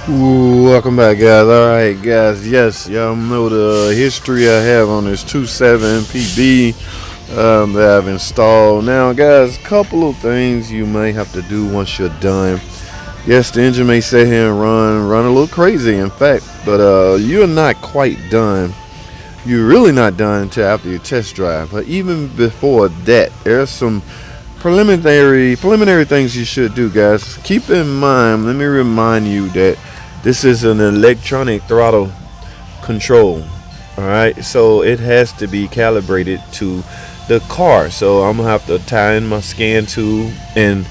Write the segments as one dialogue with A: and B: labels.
A: Ooh, welcome back, guys. All right, guys. Yes, y'all know the history I have on this 27 PB that I've installed. Now, guys, couple of things you may have to do once you're done. Yes, the engine may sit here and run a little crazy, in fact, but you're not quite done. You're really not done until after your test drive. But even before that, there's some preliminary things you should do, guys. Keep in mind, let me remind you that this is an electronic throttle control. All right, so it has to be calibrated to the car. So I'm gonna have to tie in my scan tool and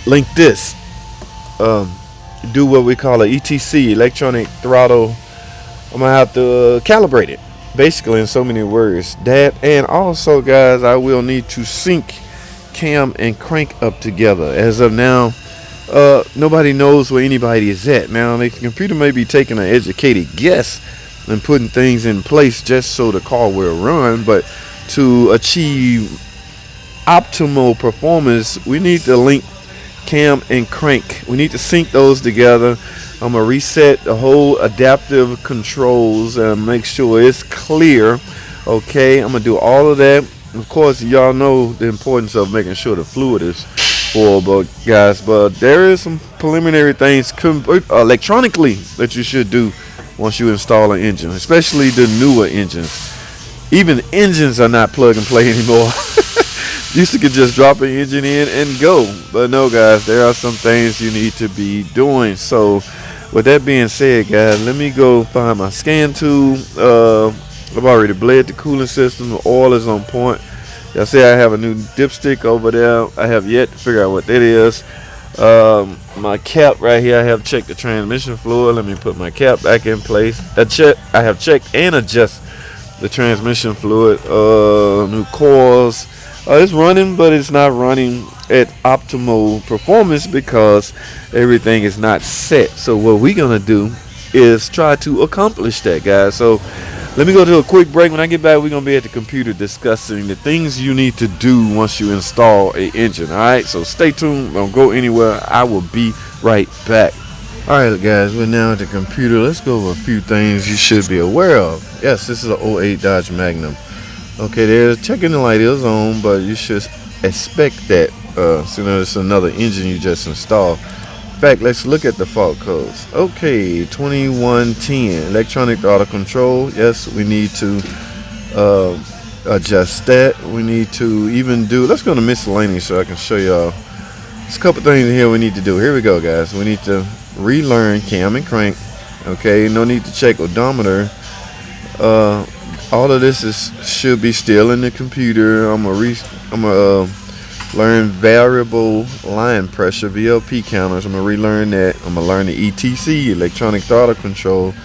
A: link this. Do what we call a ETC, electronic throttle. I'm gonna have to calibrate it, basically, in so many words. That, and also, guys, I will need to sync cam and crank up together. As of now, nobody knows where anybody is at. Now, the computer may be taking an educated guess and putting things in place just so the car will run, but to achieve optimal performance, we need to link cam and crank. We need to sync those together. I'm gonna reset the whole adaptive controls and make sure it's clear. Okay, I'm gonna do all of that. Of course, y'all know the importance of making sure the fluid is full, but guys, but there is some preliminary things electronically that you should do once you install an engine, especially the newer engines. Even engines are not plug and play anymore. Used to could just drop an engine in and go, but no, guys, there are some things you need to be doing. So with that being said, guys, let me go find my scan tool. I've already bled the cooling system. The oil is on point. Y'all see I have a new dipstick over there. I have yet to figure out what that is. My cap right here, I have checked the transmission fluid. Let me put my cap back in place. I have checked and adjust the transmission fluid. New coils. It's running, but it's not running at optimal performance because everything is not set. So what we're gonna do is try to accomplish that, guys. So let me go to a quick break. When I get back, we're gonna be at the computer discussing the things you need to do once you install a engine. All right, so stay tuned. Don't go anywhere. I will be right back. All right, guys, we're now at the computer. Let's go over a few things you should be aware of. Yes, this is an '08 Dodge Magnum. Okay, there's checking the light is on, but you should expect that. So it's another engine you just installed. In fact, let's look at the fault codes. Okay, 2110 electronic throttle control. Yes, we need to adjust that. We need to even do. Let's go to miscellaneous so I can show y'all. There's a couple things here we need to do. Here we go, guys. We need to relearn cam and crank. Okay, no need to check odometer. All of this should be still in the computer. I'm gonna learn variable line pressure, VLP counters. I'm gonna relearn that. I'm gonna learn the ETC, electronic throttle control.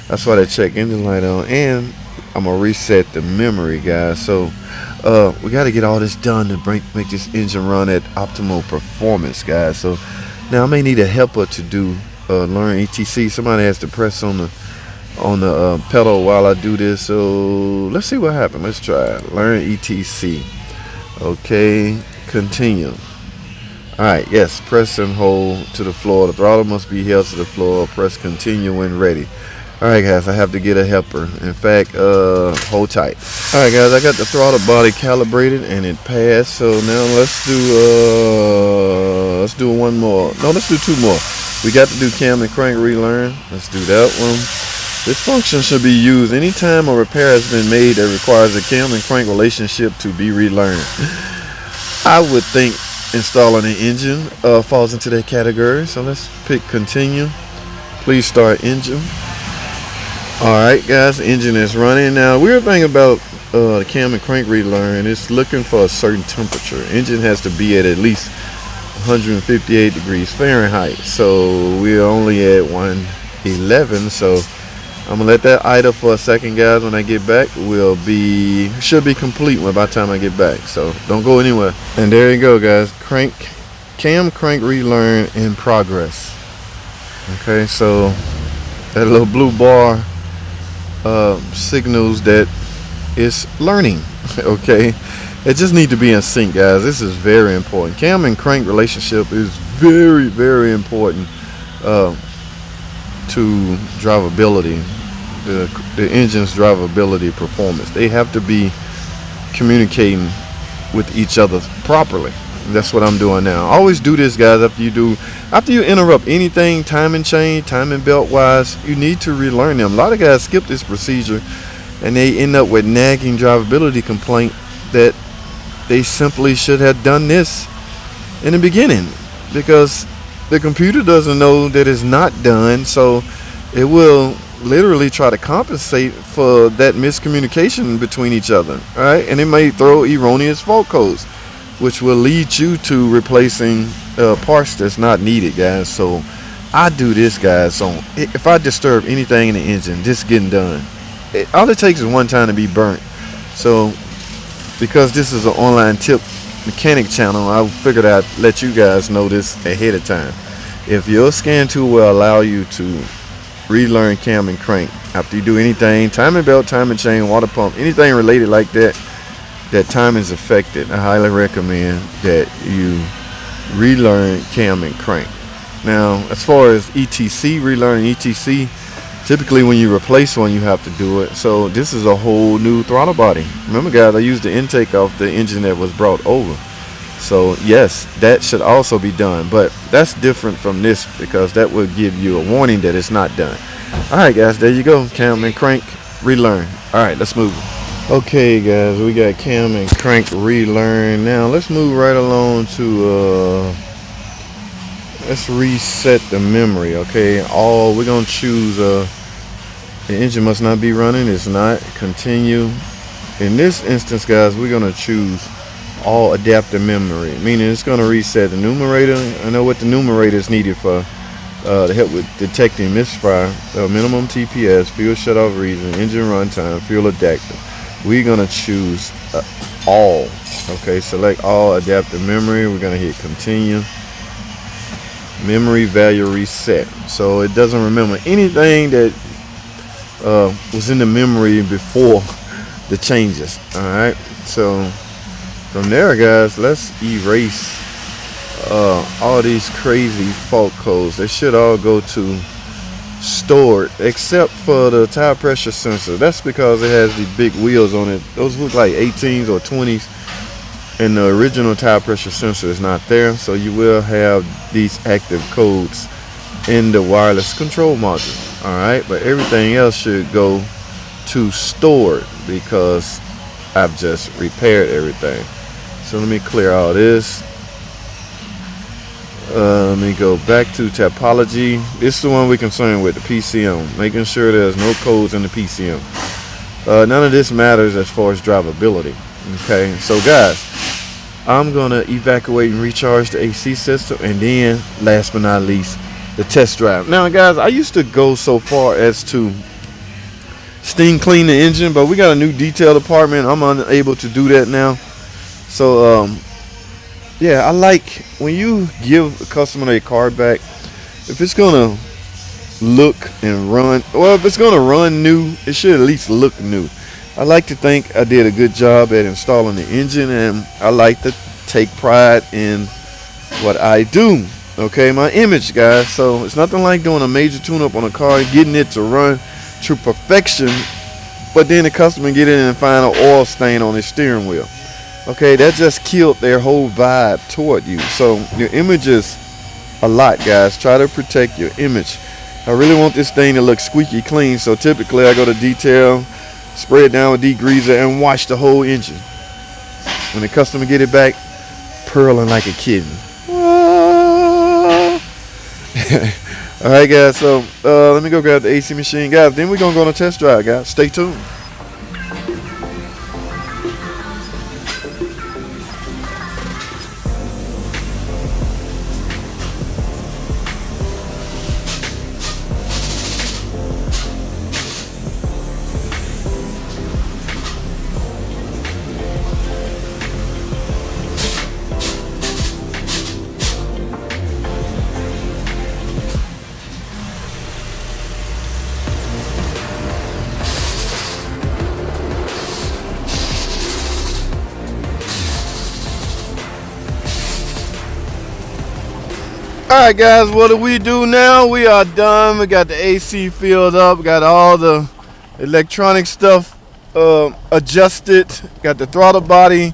A: That's why they check engine light on, and I'm gonna reset the memory, guys. So we got to get all this done to make this engine run at optimal performance, guys. So now I may need a helper to do learn ETC. Somebody has to press on the pedal while I do this. So let's see what happens. Let's try it. Learn ETC. Okay, continue. Alright, yes, press and hold to the floor. The throttle must be held to the floor. Press continue when ready. Alright, guys, I have to get a helper. In fact, hold tight. Alright, guys, I got the throttle body calibrated and it passed. So now let's do one more. No, let's do two more. We got to do cam and crank relearn. Let's do that one. This function should be used anytime a repair has been made that requires a cam and crank relationship to be relearned. I would think installing an engine falls into that category. So let's pick continue. Please start engine. Alright, guys, the engine is running. Now, weird thing about the cam and crank relearn is looking for a certain temperature. Engine has to be at least 158 degrees Fahrenheit. So we're only at 111. So I'm gonna let that idle for a second, guys. When I get back, should be complete by the time I get back. So don't go anywhere. And there you go, guys. Cam crank relearn in progress. Okay, so that little blue bar signals that it's learning. Okay, it just need to be in sync, guys. This is very important. Cam and crank relationship is very, very important. to drivability, the engine's drivability performance. They have to be communicating with each other properly. That's what I'm doing now. Always do this, guys. After you interrupt anything, timing chain, timing belt wise, you need to relearn them. A lot of guys skip this procedure and they end up with nagging drivability complaint that they simply should have done this in the beginning, because the computer doesn't know that it's not done, so it will literally try to compensate for that miscommunication between each other. All right, and it may throw erroneous fault codes, which will lead you to replacing parts that's not needed, guys. So I do this, guys. So if I disturb anything in the engine, this getting done. All it takes is one time to be burnt. So because this is an online tip mechanic channel, I figured I'd let you guys know this ahead of time. If your scan tool will allow you to relearn cam and crank after you do anything, timing belt, timing chain, water pump, anything related like that, that time is affected, I highly recommend that you relearn cam and crank. Now, as far as ETC, relearning ETC, typically when you replace one, you have to do it. So this is a whole new throttle body. Remember, guys, I used the intake off the engine that was brought over. So yes, that should also be done, but that's different from this because that will give you a warning that it's not done. All right, guys, there you go. Cam and crank, relearn. All right, let's move. Okay, guys, we got cam and crank relearn. Now let's move right along to let's reset the memory. Okay, we're gonna choose the engine must not be running. It's not. Continue. In this instance, guys, we're gonna choose all adaptive memory, meaning it's going to reset the numerator. I know what the numerator is needed for, to help with detecting misfire, minimum TPS, fuel shutoff reason, engine runtime, fuel adapter. We're going to choose all. Okay, select all adaptive memory. We're going to hit continue. Memory value reset, so it doesn't remember anything that was in the memory before the changes. All right, so from there, guys, let's erase all these crazy fault codes. They should all go to stored, except for the tire pressure sensor. That's because it has these big wheels on it. Those look like 18s or 20s, and the original tire pressure sensor is not there. So you will have these active codes in the wireless control module. All right, but everything else should go to stored because I've just repaired everything. So let me clear all this. Let me go back to topology. This is the one we're concerned with, the PCM. Making sure there's no codes in the PCM. None of this matters as far as drivability. Okay, so guys, I'm gonna evacuate and recharge the AC system, and then last but not least, the test drive. Now, guys, I used to go so far as to steam clean the engine, but we got a new detail department. I'm unable to do that now. So yeah, I like when you give a customer a car back, if it's gonna look and run, well, if it's gonna run new, it should at least look new. I like to think I did a good job at installing the engine, and I like to take pride in what I do. Okay, my image, guys. So it's nothing like doing a major tune-up on a car, getting it to run to perfection, but then the customer get in and find an oil stain on his steering wheel. Okay, that just killed their whole vibe toward you. So your image is a lot, guys. Try to protect your image. I really want this thing to look squeaky clean, so typically I go to detail, spray it down with degreaser, and wash the whole engine. When the customer get it back, purling like a kitten. All right, guys, so let me go grab the AC machine, guys. Then we're gonna go on a test drive, guys. Stay tuned. Alright guys, what do we do now? We are done. We got the AC filled up, got all the electronic stuff adjusted, got the throttle body,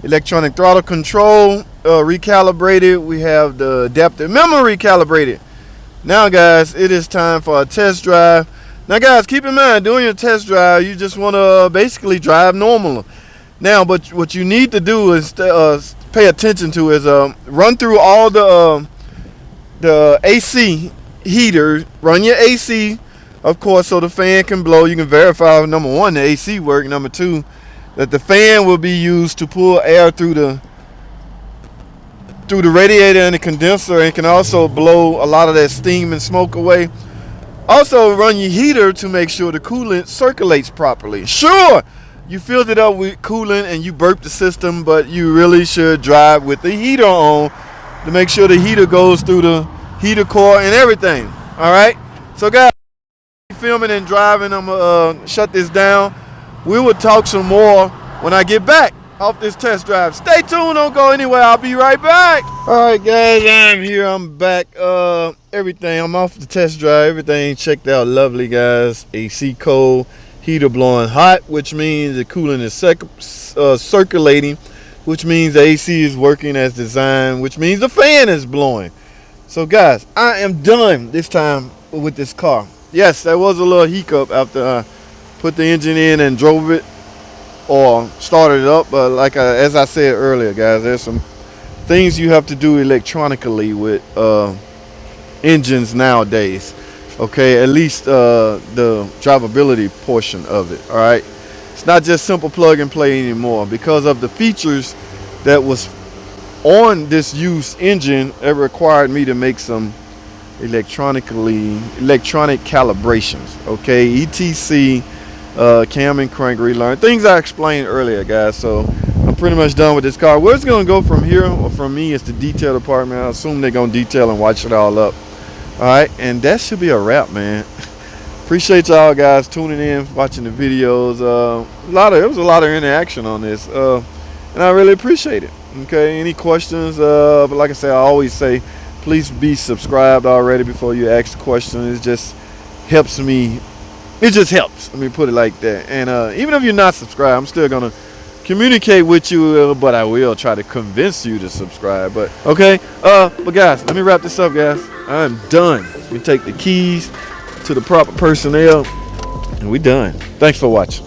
A: electronic throttle control recalibrated. We have the adaptive memory calibrated. Now guys, it is time for a test drive. Now guys, keep in mind, during your test drive, you just want to basically drive normal. Now, but what you need to do is pay attention to is run through all the AC heater. Run your AC, of course, so the fan can blow. You can verify, number one, the AC work. Number two, that the fan will be used to pull air through the radiator and the condenser, and can also blow a lot of that steam and smoke away. Also, run your heater to make sure the coolant circulates properly. Sure, you filled it up with coolant and you burped the system, but you really should drive with the heater on to make sure the heater goes through the heater core and everything. All right, so guys, filming and driving, I'm gonna shut this down. We will talk some more when I get back off this test drive. Stay tuned, don't go anywhere, I'll be right back. All right guys, I'm here, I'm back. Everything, I'm off the test drive, everything checked out lovely guys. AC cold, heater blowing hot, which means the coolant is circulating, which means the AC is working as designed, which means the fan is blowing. So guys, I am done this time with this car. Yes, there was a little hiccup after I put the engine in and drove it or started it up, but as I said earlier guys, there's some things you have to do electronically with engines nowadays. Okay, at least the drivability portion of it. All right, it's not just simple plug and play anymore because of the features that was on this used engine. It required me to make some electronic calibrations. Okay, etc, cam and crank relearn, things I explained earlier guys. So I'm pretty much done with this car. Where it's gonna go from here, or from me, is the detail department. I assume they're gonna detail and watch it all up. All right, and that should be a wrap, man. Appreciate y'all guys tuning in, watching the videos. There was a lot of interaction on this, and I really appreciate it. Okay, any questions? But like I say, I always say, please be subscribed already before you ask the question. It just helps me. It just helps. Let me put it like that. And even if you're not subscribed, I'm still gonna communicate with you, but I will try to convince you to subscribe. But okay, but guys, let me wrap this up, guys. I'm done. We take the keys to the proper personnel, and we done. Thanks for watching.